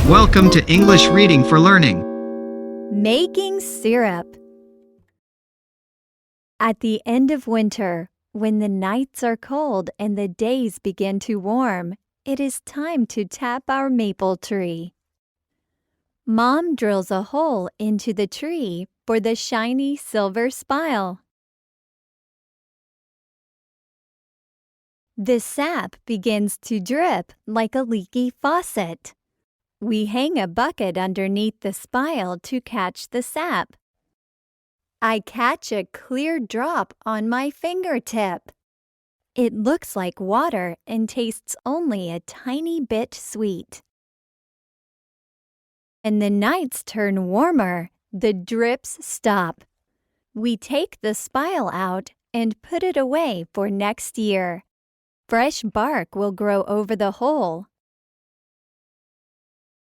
Welcome to English Reading for Learning. Making syrup. At the end of winter, when the nights are cold and the days begin to warm, it is time to tap our maple tree. Mom drills a hole into the tree for the shiny silver spile. The sap begins to drip like a leaky faucet. We hang a bucket underneath the spile to catch the sap. I catch a clear drop on my fingertip. It looks like water and tastes only a tiny bit sweet. When the nights turn warmer, the drips stop. We take the spile out and put it away for next year. Fresh bark will grow over the hole.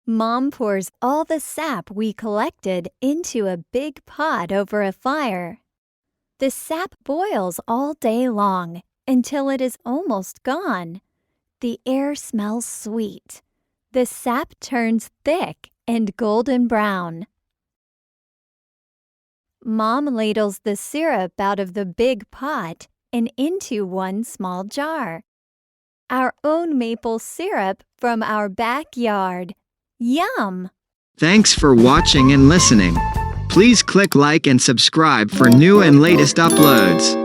Mom pours all the sap we collected into a big pot over a fire. The sap boils all day long until it is almost gone. The air smells sweet. The sap turns thick and golden brown. Mom ladles the syrup out of the big pot and into one small jar. Our own maple syrup from our backyard. Yum! Thanks for watching and listening. Please click like and subscribe for new and latest uploads.